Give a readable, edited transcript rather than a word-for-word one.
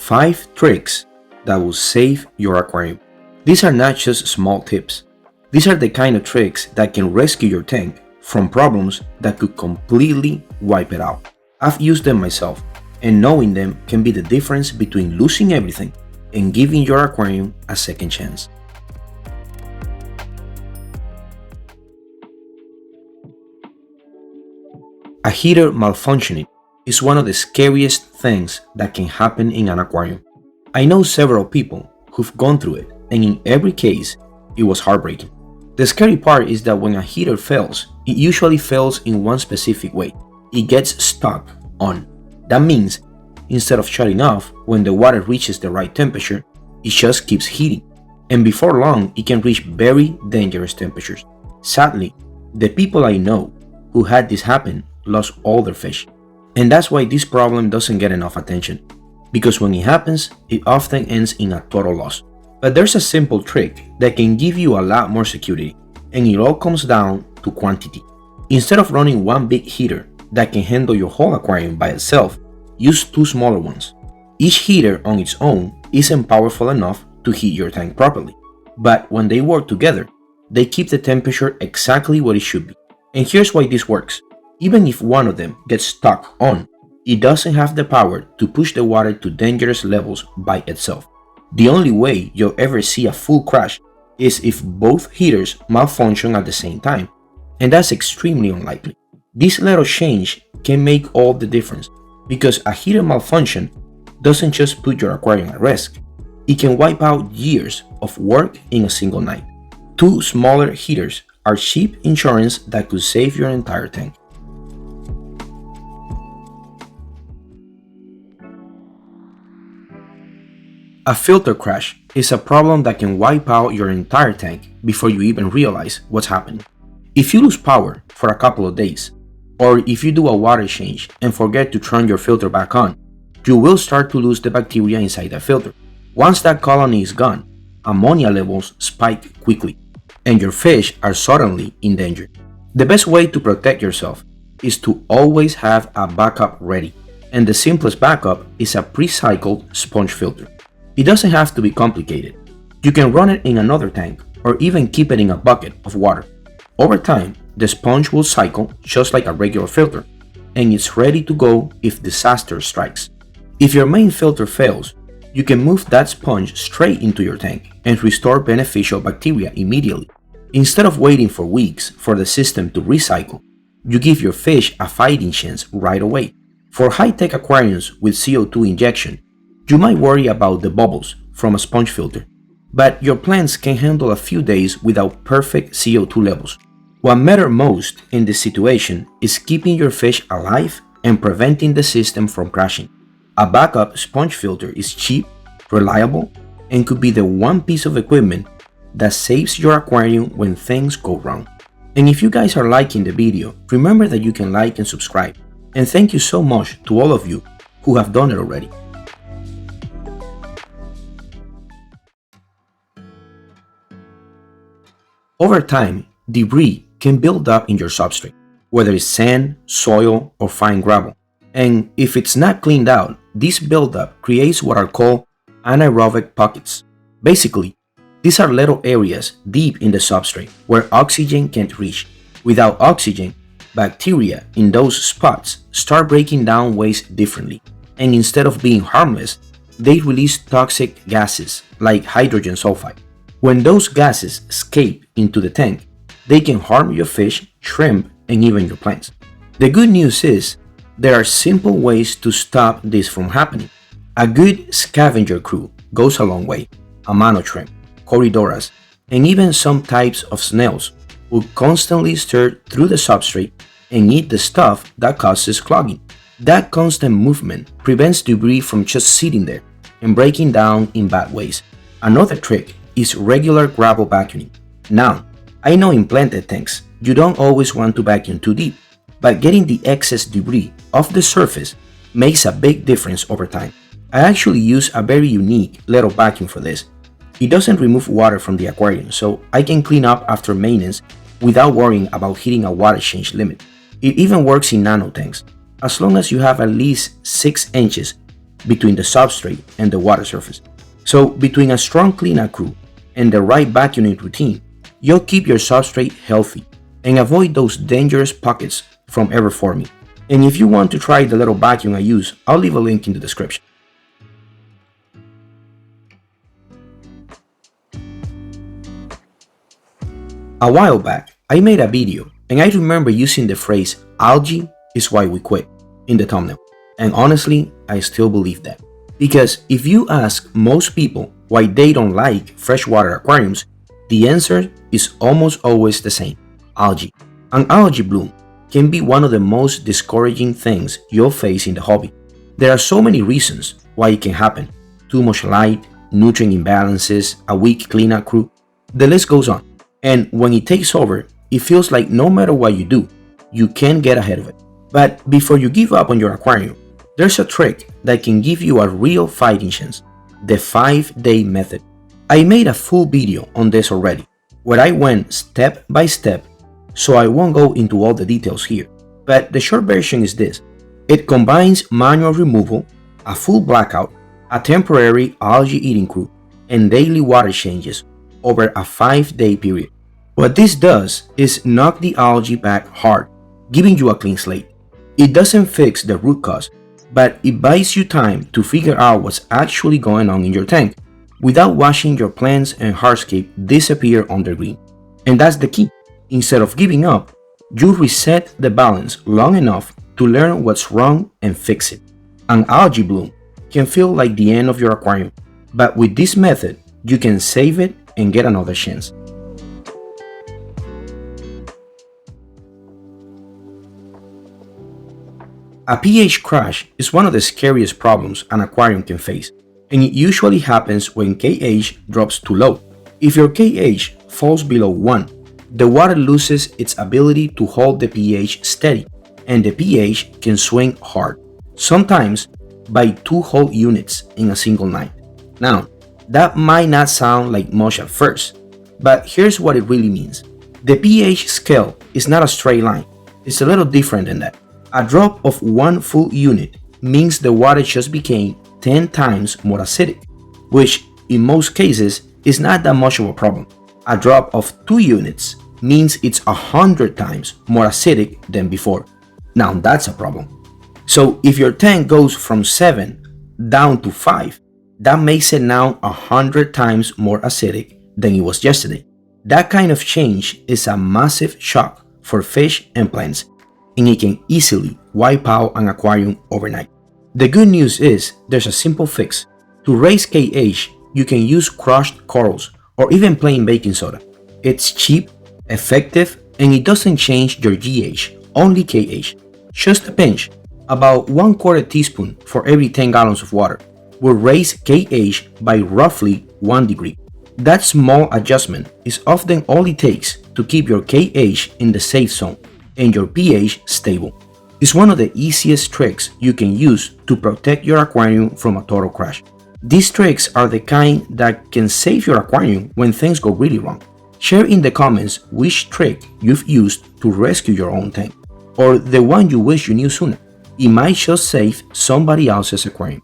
5 tricks that will save your aquarium. These are not just small tips. These are the kind of tricks that can rescue your tank from problems that could completely wipe it out. I've used them myself, and knowing them can be the difference between losing everything and giving your aquarium a second chance. A heater malfunctioning is one of the scariest things that can happen in an aquarium. I know several people who've gone through it, and in every case, it was heartbreaking. The scary part is that when a heater fails, it usually fails in one specific way. It gets stuck on. That means, instead of shutting off when the water reaches the right temperature, it just keeps heating. And before long, it can reach very dangerous temperatures. Sadly, the people I know who had this happen lost all their fish. And that's why this problem doesn't get enough attention, because when it happens, it often ends in a total loss. But there's a simple trick that can give you a lot more security, and it all comes down to quantity. Instead of running one big heater that can handle your whole aquarium by itself, use 2 smaller ones. Each heater on its own isn't powerful enough to heat your tank properly, but when they work together, they keep the temperature exactly what it should be. And here's why this works. Even if one of them gets stuck on, it doesn't have the power to push the water to dangerous levels by itself. The only way you'll ever see a full crash is if both heaters malfunction at the same time, and that's extremely unlikely. This little change can make all the difference, because a heater malfunction doesn't just put your aquarium at risk, it can wipe out years of work in a single night. 2 smaller heaters are cheap insurance that could save your entire tank. A filter crash is a problem that can wipe out your entire tank before you even realize what's happening. If you lose power for a couple of days, or if you do a water change and forget to turn your filter back on, you will start to lose the bacteria inside the filter. Once that colony is gone, ammonia levels spike quickly, and your fish are suddenly in danger. The best way to protect yourself is to always have a backup ready, and the simplest backup is a pre-cycled sponge filter. It doesn't have to be complicated. You can run it in another tank or even keep it in a bucket of water. Over time, the sponge will cycle just like a regular filter, and it's ready to go if disaster strikes. If your main filter fails, you can move that sponge straight into your tank and restore beneficial bacteria immediately. Instead of waiting for weeks for the system to recycle, you give your fish a fighting chance right away. For high-tech aquariums with CO2 injection, you might worry about the bubbles from a sponge filter, but your plants can handle a few days without perfect CO2 levels. What matters most in this situation is keeping your fish alive and preventing the system from crashing. A backup sponge filter is cheap, reliable, and could be the one piece of equipment that saves your aquarium when things go wrong. And if you guys are liking the video, remember that you can like and subscribe. And thank you so much to all of you who have done it already. Over time, debris can build up in your substrate, whether it's sand, soil, or fine gravel. And if it's not cleaned out, this buildup creates what are called anaerobic pockets. Basically, these are little areas deep in the substrate where oxygen can't reach. Without oxygen, bacteria in those spots start breaking down waste differently, and instead of being harmless, they release toxic gases like hydrogen sulfide. When those gases escape into the tank, they can harm your fish, shrimp, and even your plants. The good news is, there are simple ways to stop this from happening. A good scavenger crew goes a long way. Amano shrimp, Corydoras, and even some types of snails will constantly stir through the substrate and eat the stuff that causes clogging. That constant movement prevents debris from just sitting there and breaking down in bad ways. Another trick is regular gravel vacuuming. Now, I know in planted tanks, you don't always want to vacuum too deep, but getting the excess debris off the surface makes a big difference over time. I actually use a very unique little vacuum for this. It doesn't remove water from the aquarium, so I can clean up after maintenance without worrying about hitting a water change limit. It even works in nano tanks. As long as you have at least 6 inches between the substrate and the water surface. So between a strong cleanup crew and the right vacuuming routine, you'll keep your substrate healthy and avoid those dangerous pockets from ever forming. And if you want to try the little vacuum I use, I'll leave a link in the description. A while back, I made a video and I remember using the phrase "algae is why we quit" in the thumbnail. And honestly, I still believe that. Because if you ask most people why they don't like freshwater aquariums, the answer is almost always the same: algae. An algae bloom can be one of the most discouraging things you'll face in the hobby. There are so many reasons why it can happen: too much light, nutrient imbalances, a weak cleanup crew, the list goes on. And when it takes over, it feels like no matter what you do, you can't get ahead of it. But before you give up on your aquarium, there's a trick that can give you a real fighting chance: the 5-day method. I made a full video on this already, where I went step by step, so I won't go into all the details here. But the short version is this: it combines manual removal, a full blackout, a temporary algae eating crew, and daily water changes over a 5-day period. What this does is knock the algae back hard, giving you a clean slate. It doesn't fix the root cause, but it buys you time to figure out what's actually going on in your tank without watching your plants and hardscape disappear under green. And that's the key. Instead of giving up, you reset the balance long enough to learn what's wrong and fix it. An algae bloom can feel like the end of your aquarium, but with this method, you can save it and get another chance. A pH crash is one of the scariest problems an aquarium can face, and it usually happens when KH drops too low. If your KH falls below 1, the water loses its ability to hold the pH steady, and the pH can swing hard, sometimes by 2 whole units in a single night. Now, that might not sound like much at first, but here's what it really means. The pH scale is not a straight line. It's a little different than that. A drop of 1 full unit means the water just became 10 times more acidic, which in most cases is not that much of a problem. A drop of 2 units means it's 100 times more acidic than before. Now that's a problem. So if your tank goes from 7 down to 5, that makes it now 100 times more acidic than it was yesterday. That kind of change is a massive shock for fish and plants, and it can easily wipe out an aquarium overnight. The good news is there's a simple fix. To raise KH, you can use crushed corals or even plain baking soda. It's cheap, effective, and it doesn't change your GH, only KH. Just a pinch, about 1/4 teaspoon for every 10 gallons of water, will raise KH by roughly 1 degree. That small adjustment is often all it takes to keep your KH in the safe zone and your pH stable. It's one of the easiest tricks you can use to protect your aquarium from a total crash. These tricks are the kind that can save your aquarium when things go really wrong. Share in the comments which trick you've used to rescue your own tank, or the one you wish you knew sooner. It might just save somebody else's aquarium.